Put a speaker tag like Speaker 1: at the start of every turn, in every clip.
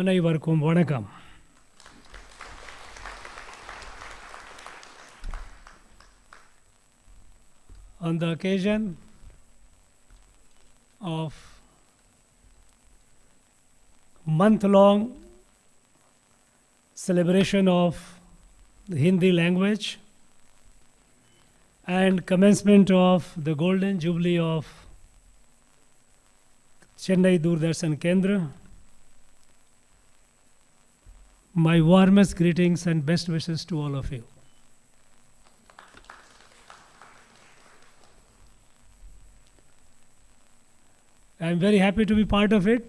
Speaker 1: அனைவருக்கும் வணக்கம். On the occasion of month-long celebration of the Hindi language and commencement of the Golden Jubilee of Chennai Doordarshan Kendra, my warmest greetings and best wishes to all of you. I am very happy to be part of it,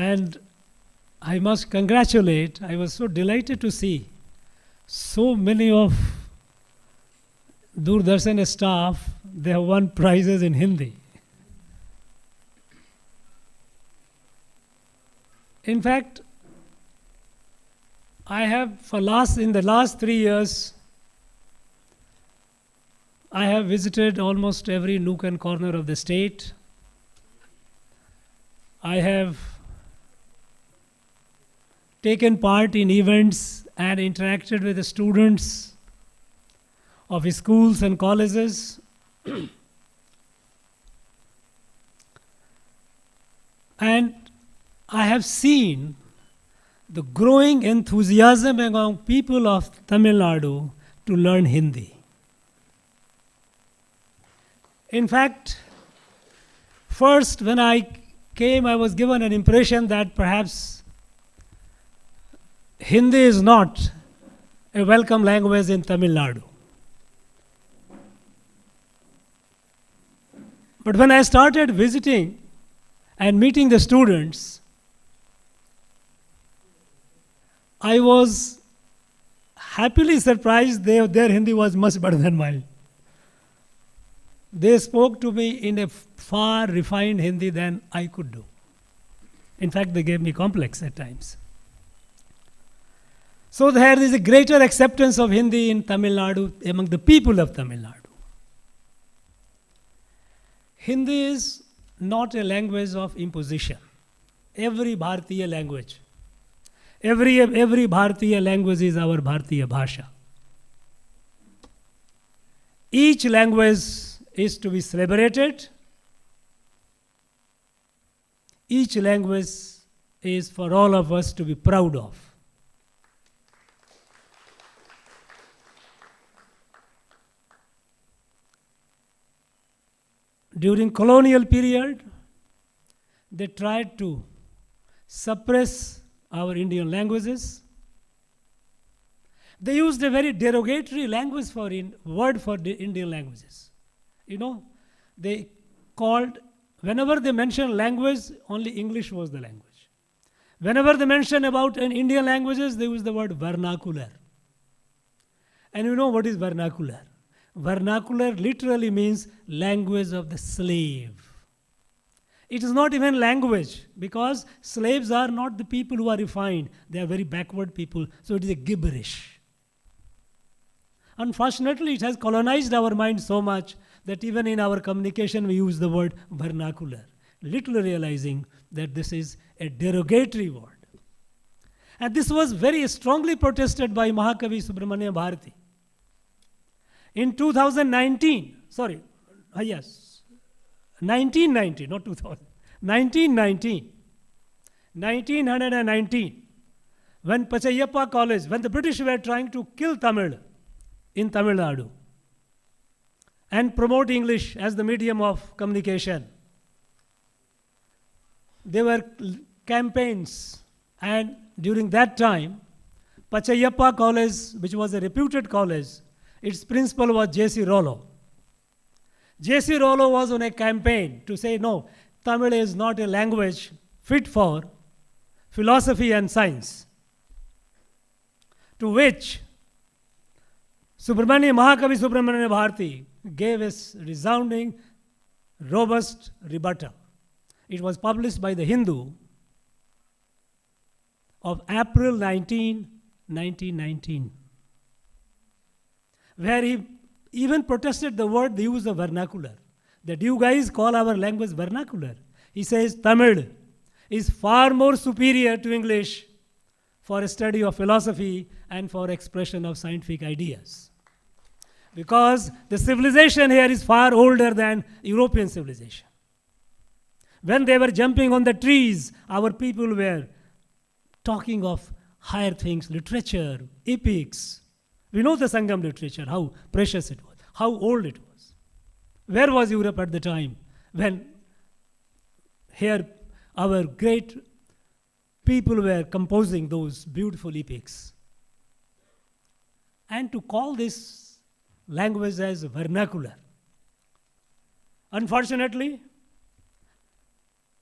Speaker 1: and I must congratulate, I was so delighted to see so many of Doordarshan staff, they have won prizes in Hindi. In fact, I have in the last 3 years, I have visited almost every nook and corner of the state. I have taken part in events and interacted with the students of schools and colleges. And I have seen the growing enthusiasm among people of Tamil Nadu to learn Hindi. In fact, first when I came, I was given an impression that perhaps Hindi is not a welcome language in Tamil Nadu. But when I started visiting and meeting the students, I was happily surprised their Hindi was much better than mine. They spoke to me in a far refined Hindi than I could do. In fact, they gave me complex at times. So there is a greater acceptance of Hindi in Tamil Nadu among the people of Tamil Nadu. Hindi is not a language of imposition. Every Bharatiya language, every Bharatiya language is our Bharatiya Bhasha. Each language is to be celebrated. Each language is for all of us to be proud of. During colonial period, they tried to suppress our Indian languages. They used a very derogatory language word for the Indian languages. You know, they called, whenever they mentioned language, only English was the language. Whenever they mention about an Indian languages, they use the word vernacular. And you know what is vernacular? Vernacular literally means language of the slave. It is not even language, because slaves are not the people who are refined. They are very backward people. So it is a gibberish. Unfortunately, it has colonized our mind so much that even in our communication we use the word vernacular, little realizing that this is a derogatory word. And this was very strongly protested by Mahakavi Subramanya Bharati. In 1990, not 2000, 1919, when Pachayappa College, when the British were trying to kill Tamil in Tamil Nadu and promote English as the medium of communication, there were campaigns, and during that time, Pachayappa College, which was a reputed college, its principal was J.C. Rollo. J.C. Rollo was on a campaign to say, no, Tamil is not a language fit for philosophy and science. To which Mahakavi Subramanya Bharati gave a resounding, robust rebuttal. It was published by the Hindu of April 1919, where he even protested the use of vernacular. That you guys call our language vernacular. He says Tamil is far more superior to English for a study of philosophy and for expression of scientific ideas. Because the civilization here is far older than European civilization. When they were jumping on the trees, our people were talking of higher things, literature, epics. We know the Sangam literature, how precious it was, how old it was. Where was Europe at the time when here our great people were composing those beautiful epics? And to call this language as vernacular. Unfortunately,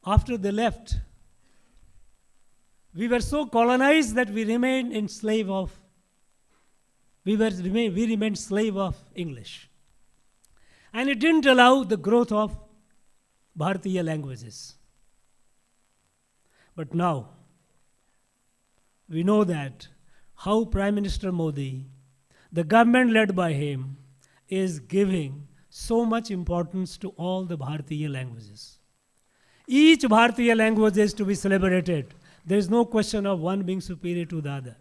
Speaker 1: after they left, we were so colonized that we remained slave of English. And it didn't allow the growth of Bharatiya languages. But now, we know that how Prime Minister Modi, the government led by him, is giving so much importance to all the Bharatiya languages. Each Bharatiya language is to be celebrated. There is no question of one being superior to the other.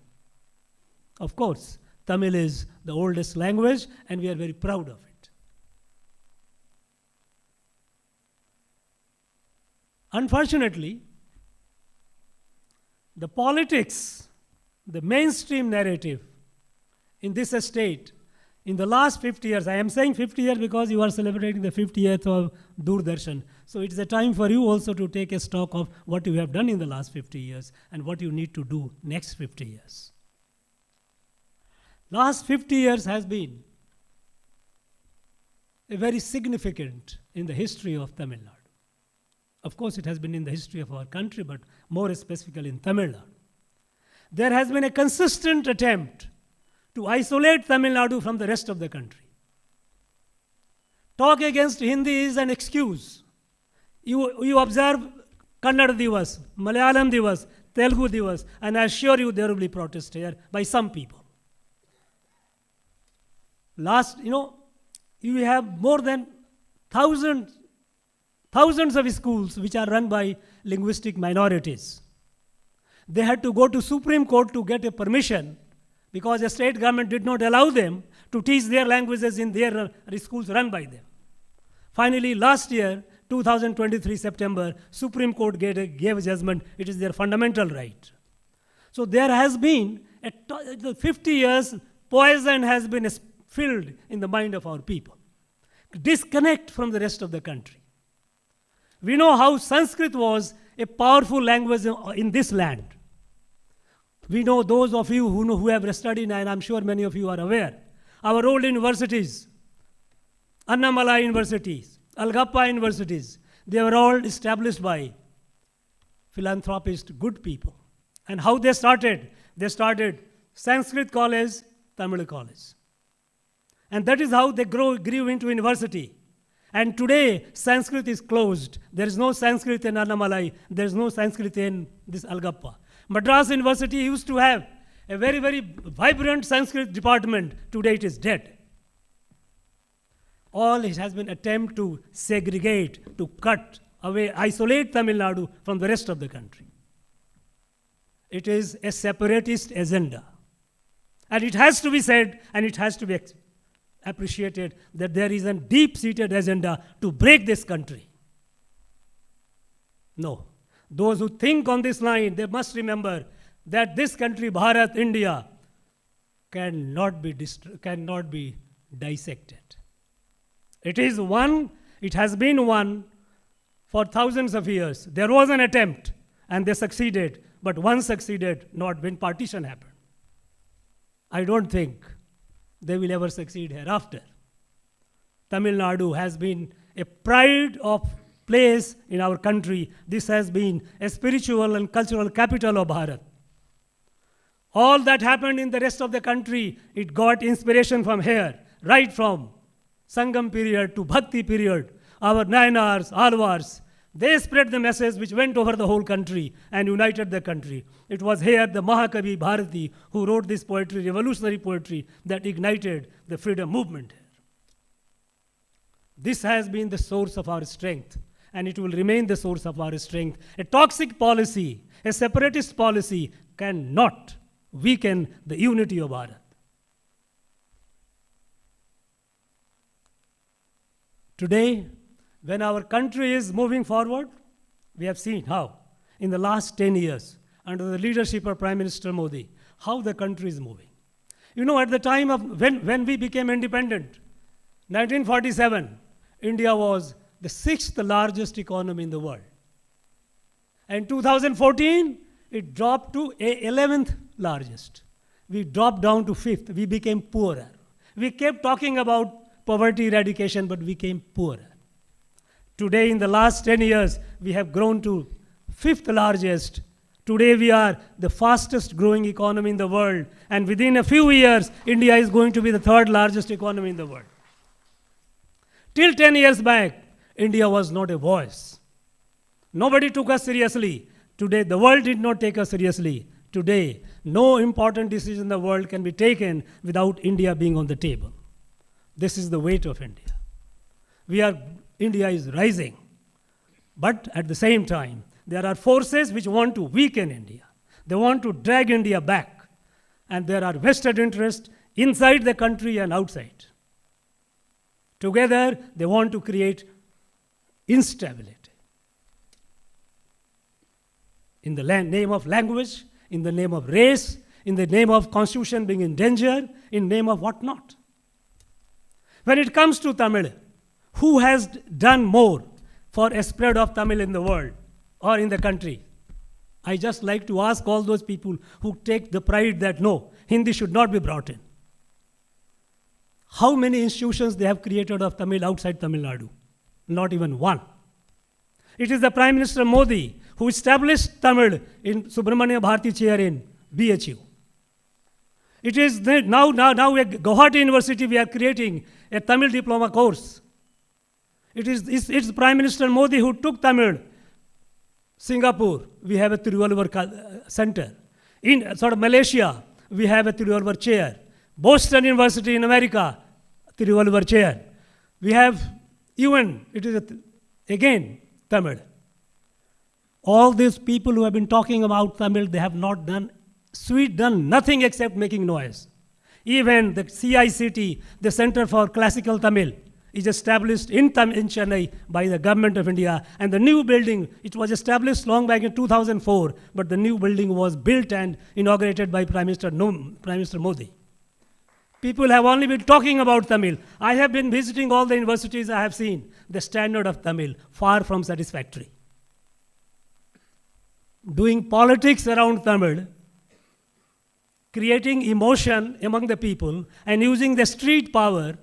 Speaker 1: Of course, Tamil is the oldest language and we are very proud of it. Unfortunately, the politics, the mainstream narrative in this state, in the last 50 years, I am saying 50 years because you are celebrating the 50th of Doordarshan. So it's a time for you also to take a stock of what you have done in the last 50 years and what you need to do next 50 years. Last 50 years has been a very significant in the history of Tamil Nadu. Of course, it has been in the history of our country, but more specifically in Tamil Nadu. There has been a consistent attempt to isolate Tamil Nadu from the rest of the country. Talk against Hindi is an excuse. You observe Kannada Divas, Malayalam Divas, Telugu Divas, and I assure you there will be protest here by some people. You have more than thousands of schools which are run by linguistic minorities. They had to go to Supreme Court to get a permission because the state government did not allow them to teach their languages in their schools run by them. Finally, last year, 2023 September, Supreme Court gave a judgment. It is their fundamental right. So there has been, 50 years, poison has been filled in the mind of our people. Disconnect from the rest of the country. We know how Sanskrit was a powerful language in this land. We know those of you who have studied, and I'm sure many of you are aware, our old universities, Annamalai universities, Algappa universities, they were all established by philanthropist, good people. And how they started? They started Sanskrit college, Tamil college. And that is how they grew into university. And today, Sanskrit is closed. There is no Sanskrit in Annamalai. There is no Sanskrit in this Algappa. Madras University used to have a very, very vibrant Sanskrit department. Today it is dead. All it has been attempt to segregate, to cut away, isolate Tamil Nadu from the rest of the country. It is a separatist agenda. And it has to be said, and it has to be appreciated that there is a deep-seated agenda to break this country. No. Those who think on this line, they must remember that this country, Bharat, India, cannot be dissected. It is one, it has been one for thousands of years. There was an attempt and they succeeded, but one succeeded not when partition happened. I don't think they will ever succeed hereafter. Tamil Nadu has been a pride of place in our country. This has been a spiritual and cultural capital of Bharat. All that happened in the rest of the country, it got inspiration from here, right from Sangam period to Bhakti period. Our Nayanars, Alvars, they spread the message which went over the whole country and united the country. It was here the Mahakavi Bharati who wrote this poetry, revolutionary poetry, that ignited the freedom movement here. This has been the source of our strength. and it will remain the source of our strength. A toxic policy, a separatist policy cannot weaken the unity of Bharat. Today, when our country is moving forward, we have seen how, in the last 10 years, under the leadership of Prime Minister Modi, how the country is moving. You know, at the time of when we became independent, 1947, India was the 6th largest economy in the world. And 2014, it dropped to 11th largest. We dropped down to 5th. We became poorer. We kept talking about poverty eradication, but we became poorer. Today, in the last 10 years, we have grown to 5th largest. Today, we are the fastest growing economy in the world. And within a few years, India is going to be the 3rd largest economy in the world. Till 10 years back, India was not a voice. Nobody took us seriously. Today, the world did not take us seriously. Today, no important decision in the world can be taken without India being on the table. This is the weight of India. India is rising. But at the same time, there are forces which want to weaken India. They want to drag India back. And there are vested interests inside the country and outside. Together, they want to create instability. In the name of language, in the name of race, in the name of constitution being in danger, in name of what not. When it comes to Tamil, who has done more for a spread of Tamil in the world or in the country? I just like to ask all those people who take the pride that no, Hindi should not be brought in. How many institutions they have created of Tamil outside Tamil Nadu? Not even one. It is the Prime Minister Modi who established Tamil in Subramania Bharati Chair in BHU. It is now at Guwahati University we are creating a Tamil diploma course. It's Prime Minister Modi who took Tamil. Singapore, we have a Tiruvallur Center. In Malaysia, we have a Tiruvallur Chair. Boston University in America, Tiruvallur Chair. We have UN, it is again Tamil. All these people who have been talking about Tamil, they have not done nothing except making noise. Even the CICT, the Center for Classical Tamil, is established in Chennai by the government of India. And the new building, it was established long back in 2004, but the new building was built and inaugurated by Prime Minister Modi. People have only been talking about Tamil. I have been visiting all the universities. I have seen the standard of Tamil far from satisfactory. Doing politics around Tamil, creating emotion among the people, and using the street power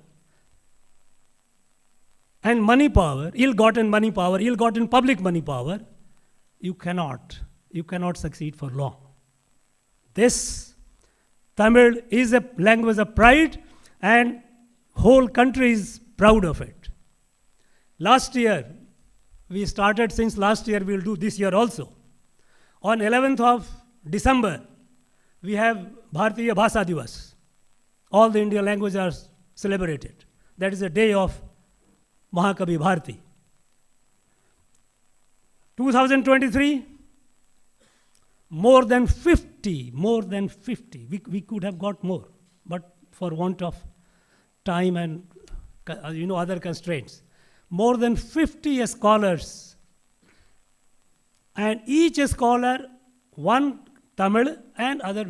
Speaker 1: and money power, ill-gotten money power, ill-gotten public money power, you cannot succeed for long. This Tamil is a language of pride, and whole country is proud of it. Last year, we started since last year, we will do this year also. On 11th of December, we have Bharatiya Bhasha Divas. All the Indian languages are celebrated. That is the day of Mahakavi Bharati. 2023, more than 50. We could have got more, but for want of time and other constraints. More than 50 scholars, and each scholar, one Tamil and other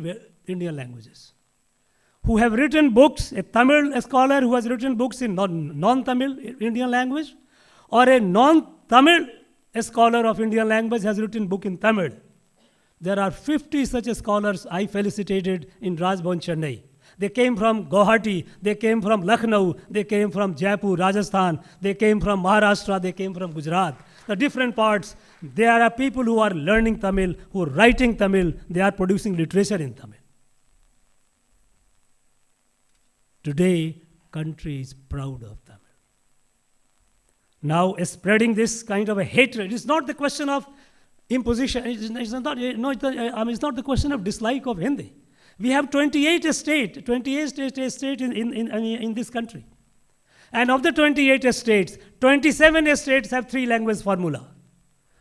Speaker 1: Indian languages, who have written books, a Tamil scholar who has written books in non-Tamil Indian language, or a non-Tamil scholar of Indian language has written book in Tamil. There are 50 such scholars I felicitated in Rajbhavan, Chennai. They came from Guwahati, they came from Lucknow, they came from Jaipur, Rajasthan, they came from Maharashtra, they came from Gujarat. The different parts, there are people who are learning Tamil, who are writing Tamil, they are producing literature in Tamil. Today, country is proud of Tamil. Now, spreading this kind of a hatred, it's not the question of imposition, it's not the question of dislike of Hindi. We have 28 states in this country. And of the 28 states, 27 states have 3 language formula.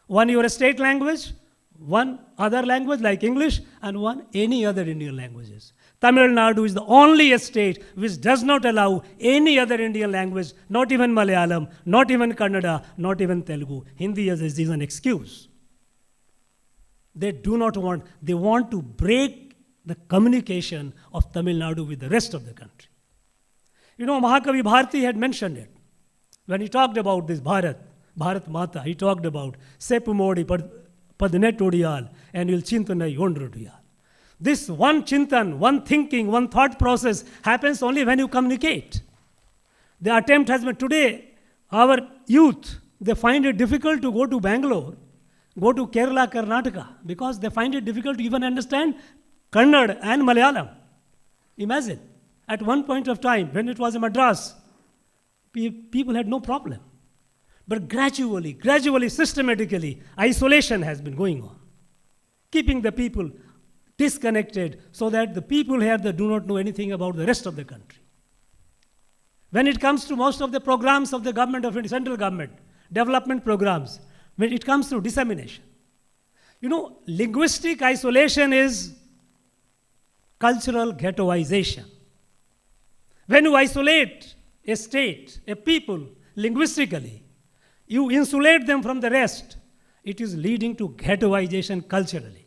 Speaker 1: One your state language, one other language like English, and one any other Indian languages. Tamil Nadu is the only state which does not allow any other Indian language, not even Malayalam, not even Kannada, not even Telugu. Hindi is an excuse. They do not want, they want to break the communication of Tamil Nadu with the rest of the country. You know, Mahakavi Bharati had mentioned it. When he talked about this Bharat Mata, he talked about Sepu Modi Padnet Odiyal and Il Chintanai Ondrodiyal. This one chintan, one thinking, one thought process happens only when you communicate. The attempt has been today, our youth, they find it difficult to go to Bangalore, go to Kerala, Karnataka, because they find it difficult to even understand Kannada and Malayalam. Imagine, at one point of time, when it was in Madras, people had no problem. But gradually, systematically, isolation has been going on, keeping the people disconnected so that the people here they do not know anything about the rest of the country. When it comes to most of the programs of the government, of the central government, development programs, when it comes to dissemination, you know, linguistic isolation is cultural ghettoization. When you isolate a state, a people, linguistically, you insulate them from the rest, it is leading to ghettoization culturally.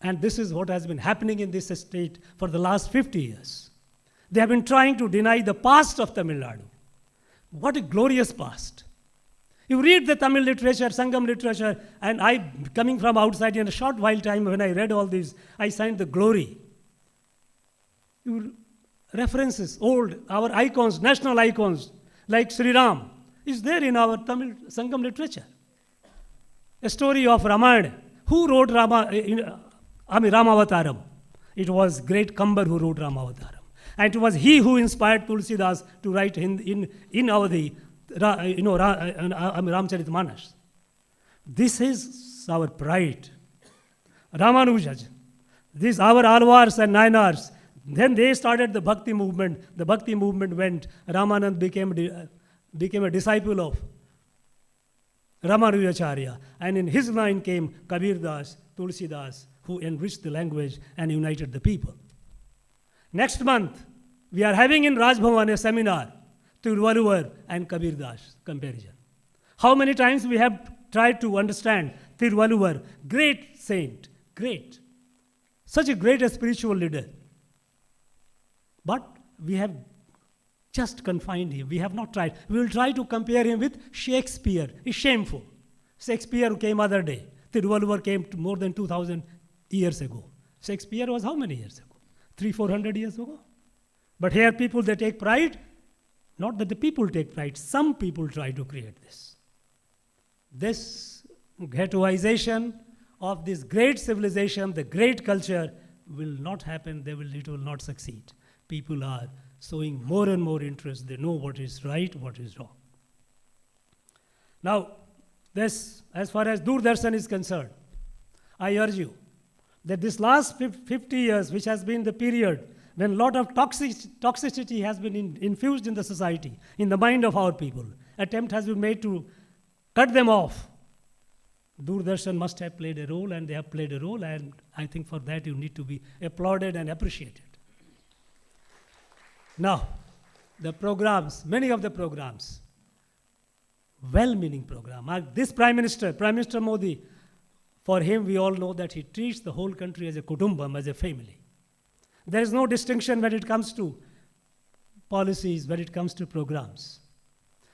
Speaker 1: And this is what has been happening in this state for the last 50 years. They have been trying to deny the past of Tamil Nadu. What a glorious past. You read the Tamil literature, Sangam literature, and I, coming from outside in a short while time when I read all these, I signed the glory. You references, old, our icons, national icons, like Sri Ram, is there in our Tamil Sangam literature. A story of Ramayana. Who wrote Ramavataram? It was great Kambar who wrote Ramavataram. And it was he who inspired Tulsidas to write in Avadhi, Ramcharitmanas. This is our pride. Ramanujan, these our Alvars and Nainars, then they started the Bhakti movement. The Bhakti movement went, Ramanand became a disciple of Ramanujacharya. And in his line came Kabir Das, Tulsidas, who enriched the language and united the people. Next month, we are having in Raj Bhavan a seminar, Tiruvalluvar and Kabir Das comparison. How many times we have tried to understand Tiruvalluvar, great saint, great, such a great spiritual leader. But we have just confined him. We have not tried. We will try to compare him with Shakespeare. It's shameful. Shakespeare came other day. Tiruvalluvar came more than 2,000 years ago. Shakespeare was how many years ago? 300-400 years ago? But here people, they take pride. Not that the people take pride. Some people try to create this. This ghettoization of this great civilization, the great culture, will not happen. It will not succeed. People are showing more and more interest. They know what is right, what is wrong. Now, this, as far as Doordarshan is concerned, I urge you that this last 50 years, which has been the period when a lot of toxicity has been infused in the society, in the mind of our people, attempt has been made to cut them off. Doordarshan must have played a role, and they have played a role, and I think for that you need to be applauded and appreciated. Now, the programs, many of the programs, well-meaning program. This Prime Minister Modi, for him we all know that he treats the whole country as a kutumbam, as a family. There is no distinction when it comes to policies, when it comes to programs.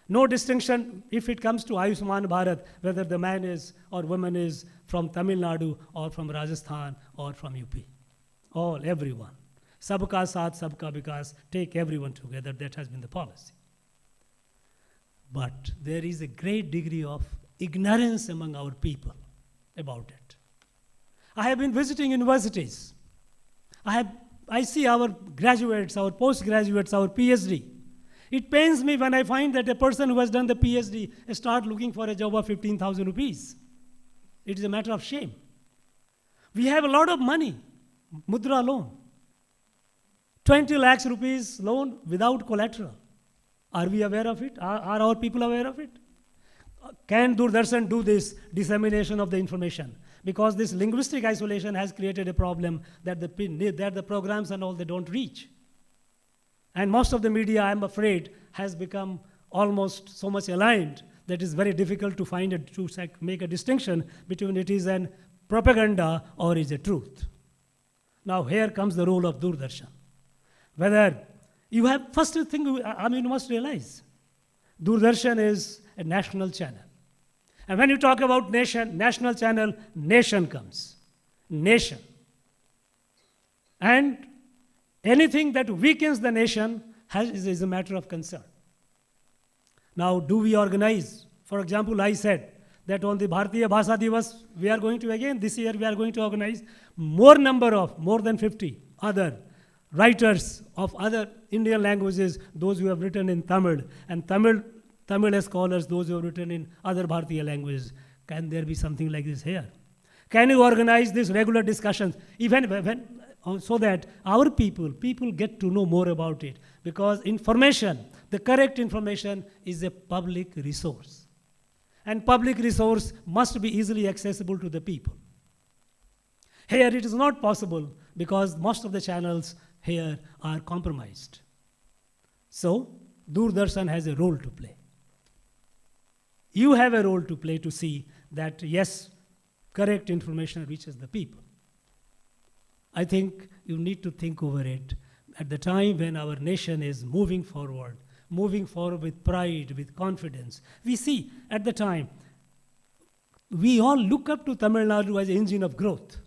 Speaker 1: No distinction if it comes to Ayushman Bharat, whether the man is or woman is from Tamil Nadu or from Rajasthan or from UP. Everyone. Sabka saath, sabka vikas, take everyone together. That has been the policy. But there is a great degree of ignorance among our people about it. I have been visiting universities. I see our graduates, our postgraduates, our PhD. It pains me when I find that a person who has done the PhD start looking for a job of 15,000 rupees. It is a matter of shame. We have a lot of money, mudra loan. 20 lakhs rupees loan without collateral. Are we aware of it? Are our people aware of it? Can Doordarshan do this dissemination of the information? Because this linguistic isolation has created a problem that the programs and all, they don't reach. And most of the media, I'm afraid, has become almost so much aligned that it's very difficult to find to make a distinction between it is an propaganda or is a truth. Now here comes the role of Doordarshan. Whether you have, first thing, you must realize, Doordarshan is a national channel. And when you talk about national channel, nation comes. Nation. And anything that weakens the nation is a matter of concern. Now, do we organize? For example, I said that on the Bharatiya Bhasha Divas, we are going to again, this year we are going to organize more than 50 other writers of other Indian languages, those who have written in Tamil, and Tamil scholars, those who have written in other Bharatiya languages. Can there be something like this here? Can you organize these regular discussions, even so that our people get to know more about it? Because information, the correct information, is a public resource. And public resource must be easily accessible to the people. Here it is not possible because most of the channels here are compromised. So, Doordarshan has a role to play. You have a role to play to see that, yes, correct information reaches the people. I think you need to think over it at the time when our nation is moving forward with pride, with confidence. We see at the time, we all look up to Tamil Nadu as an engine of growth.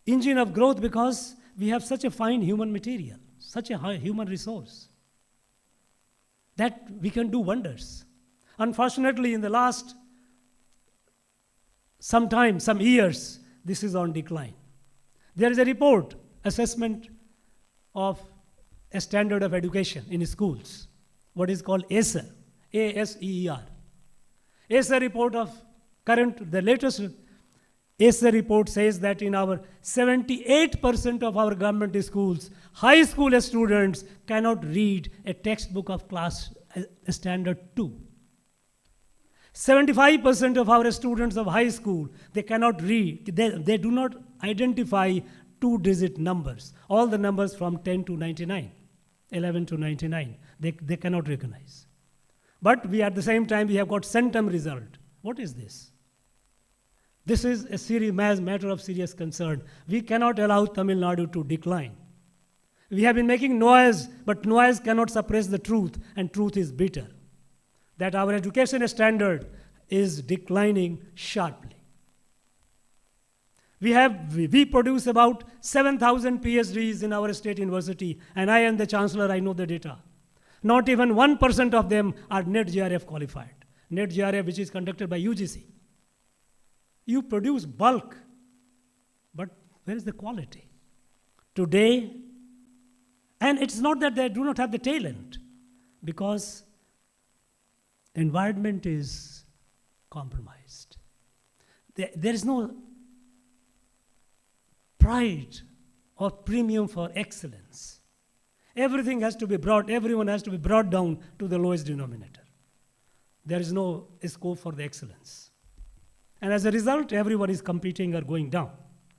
Speaker 1: Engine of growth because we have such a fine human material, such a high human resource, that we can do wonders. Unfortunately, in the last some years, this is on decline. There is a report, assessment of a standard of education in schools, what is called ASER, A-S-E-E-R. ASER report the latest ASER report says that in our 78% of our government schools, high school students cannot read a textbook of class standard 2. 75% of our students of high school, they cannot read, they do not identify 2-digit numbers, all the numbers from 10 to 99, 11 to 99, they cannot recognize. But at the same time, we have got centum result. What is this? This is a serious matter of serious concern. We cannot allow Tamil Nadu to decline. We have been making noise, but noise cannot suppress the truth, and truth is bitter. That our education standard is declining sharply. We produce about 7,000 PhDs in our state university, and I am the chancellor, I know the data. Not even 1% of them are NET JRF qualified. NET JRF, which is conducted by UGC. You produce bulk, but where is the quality? Today, and it's not that they do not have the talent, because environment is compromised. There is no pride or premium for excellence. Everything has to be everyone has to be brought down to the lowest denominator. There is no scope for the excellence. And as a result, everyone is competing or going down.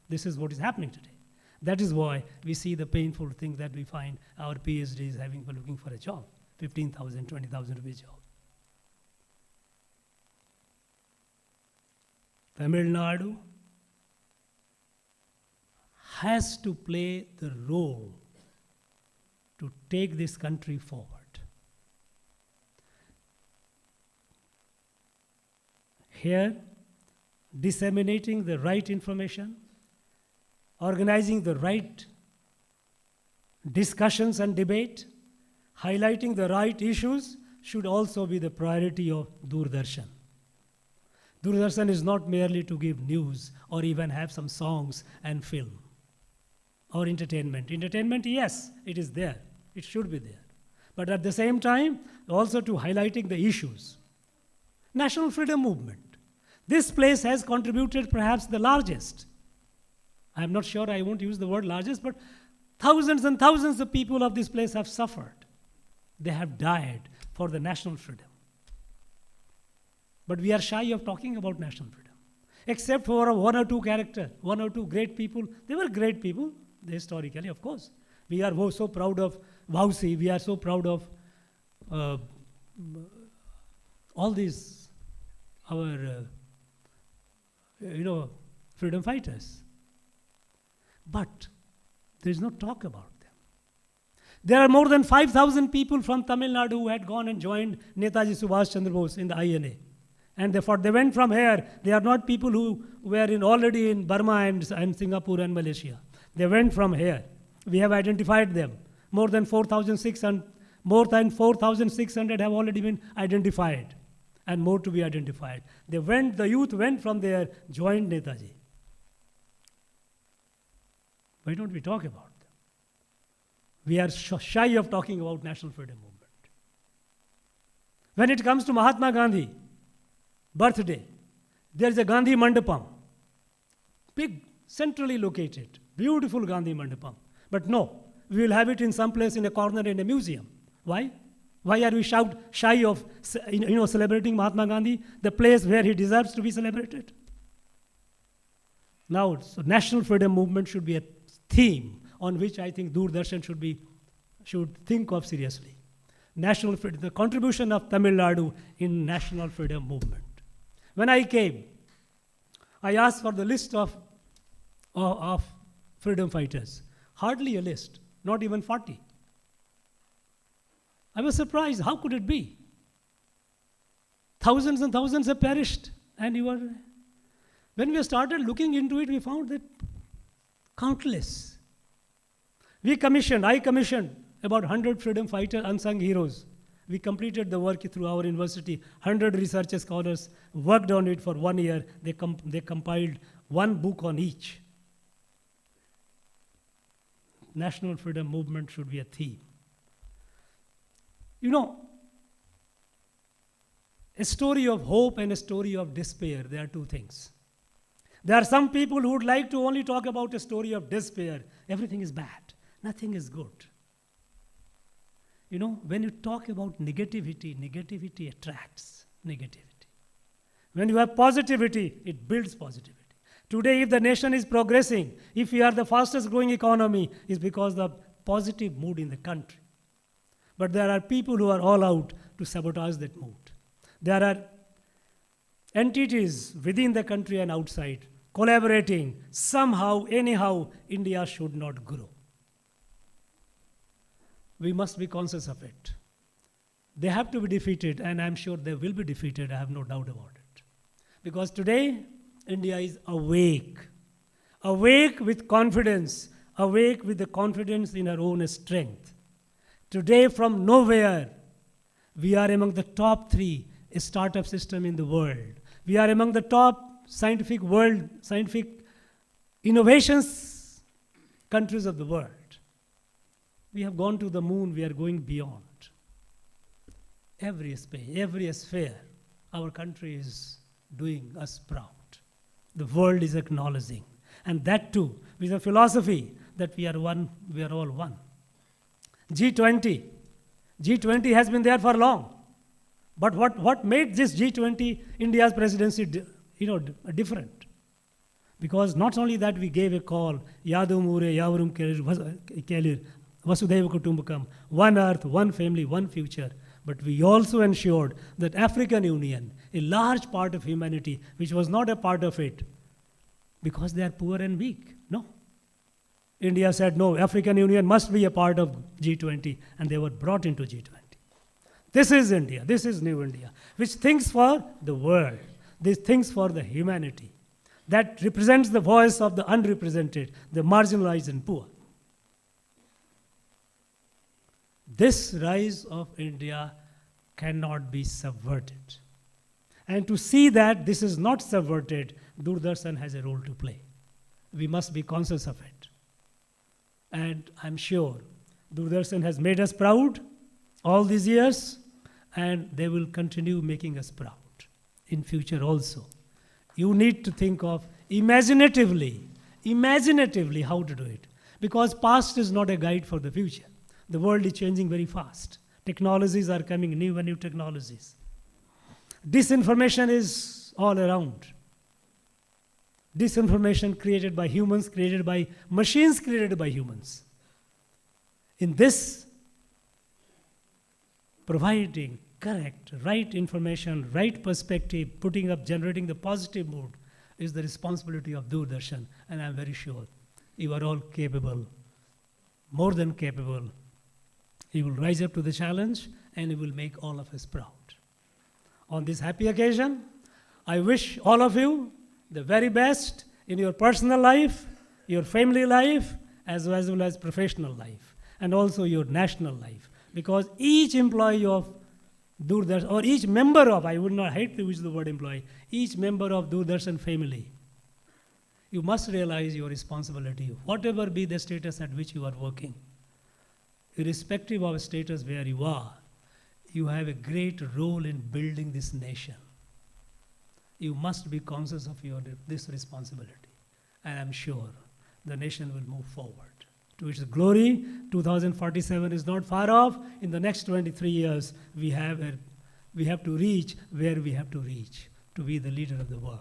Speaker 1: This is what is happening today. That is why we see the painful thing that we find our PhDs looking for a job, 15,000, 20,000 rupee job. Tamil Nadu has to play the role to take this country forward. Here, disseminating the right information, organizing the right discussions and debate, highlighting the right issues should also be the priority of Doordarshan. Doordarshan is not merely to give news or even have some songs and film or entertainment. Entertainment, yes, it is there. It should be there. But at the same time, also to highlighting the issues. National Freedom Movement. This place has contributed perhaps the largest. I'm not sure, I won't use the word largest, but thousands and thousands of people of this place have suffered. They have died for the national freedom. But we are shy of talking about national freedom. Except for one or two characters, one or two great people. They were great people, historically, of course. We are so proud of Vausi. We are so proud of all these, our, freedom fighters. But there is no talk about them. There are more than 5,000 people from Tamil Nadu who had gone and joined Netaji Subhash Chandra Bose in the INA. And therefore, they went from here. They are not people who were already in Burma and Singapore and Malaysia. They went from here. We have identified them. More than 4,600 have already been identified, and more to be identified. The youth went from there, joined Netaji. Why don't we talk about them? We are shy of talking about national freedom movement. When it comes to Mahatma Gandhi birthday, there is a Gandhi Mandapam, big, centrally located, beautiful Gandhi Mandapam. But no, we will have it in some place in a corner in a museum. Why? Why are we shy of celebrating Mahatma Gandhi, the place where he deserves to be celebrated? Now, so national freedom movement should be a theme on which I think Doordarshan should think of seriously. National freedom, the contribution of Tamil Nadu in national freedom movement. When I came, I asked for the list of freedom fighters. Hardly a list, not even 40. I was surprised. How could it be? Thousands and thousands have perished. And when we started looking into it, we found that countless. I commissioned about 100 freedom fighter unsung heroes. We completed the work through our university. 100 research scholars worked on it for 1 year. They compiled one book on each. National freedom movement should be a theme. A story of hope and a story of despair, they are two things. There are some people who would like to only talk about a story of despair. Everything is bad. Nothing is good. When you talk about negativity attracts negativity. When you have positivity, it builds positivity. Today, if the nation is progressing, if we are the fastest growing economy, it's because of the positive mood in the country. But there are people who are all out to sabotage that mood. There are entities within the country and outside collaborating. Somehow, anyhow, India should not grow. We must be conscious of it. They have to be defeated, and I'm sure they will be defeated. I have no doubt about it. Because today, India is awake. Awake with confidence. Awake with the confidence in our own strength. Today, from nowhere, we are among the top 3 startup system in the world. We are among the top scientific innovations countries of the world. We have gone to the moon, we are going beyond. Every space, every sphere, our country is doing us proud. The world is acknowledging. And that too, with a philosophy that we are one, we are all one. G20. G20 has been there for long. But what made this G20, India's presidency, different? Because not only that we gave a call, Yadu Mure, Yavurum Kelir, Vasudhaiva Kutumbakam, one earth, one family, one future. But we also ensured that African Union, a large part of humanity, which was not a part of it, because they are poor and weak. No. India said, no, African Union must be a part of G20, and they were brought into G20. This is India, this is New India, which thinks for the world, this thinks for the humanity, that represents the voice of the unrepresented, the marginalized and poor. This rise of India cannot be subverted. And to see that this is not subverted, Doordarshan has a role to play. We must be conscious of it. And I'm sure Doordarshan has made us proud all these years, and they will continue making us proud in future also. You need to think of imaginatively how to do it. Because past is not a guide for the future. The world is changing very fast. Technologies are coming, new and new technologies. Disinformation is all around. Disinformation created by humans, created by machines, created by humans. In this, providing correct, right information, right perspective, putting up, generating the positive mood is the responsibility of Doordarshan, and I'm very sure you are all capable, more than capable. You will rise up to the challenge and you will make all of us proud. On this happy occasion, I wish all of you the very best in your personal life, your family life, as well as professional life, and also your national life. Because each employee of Doordarshan, or each member of, I would not hate to use the word employee, each member of Doordarshan family, you must realize your responsibility, whatever be the status at which you are working. Irrespective of status where you are, you have a great role in building this nation. You must be conscious of this responsibility. And I'm sure the nation will move forward. To its glory, 2047 is not far off. In the next 23 years, we have to reach where we have to reach to be the leader of the world.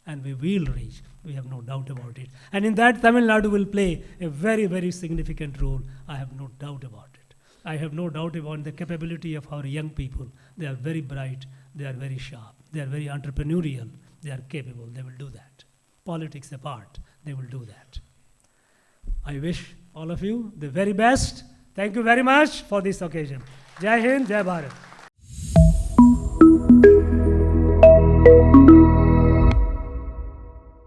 Speaker 1: And we will reach, we have no doubt about it. And in that, Tamil Nadu will play a very, very significant role. I have no doubt about it. I have no doubt about the capability of our young people. They are very bright, they are very sharp, they are very entrepreneurial, they are capable, they will do that. Politics apart, they will do that. I wish all of you the very best. Thank you very much for this occasion. Jai Hind, Jai Bharat.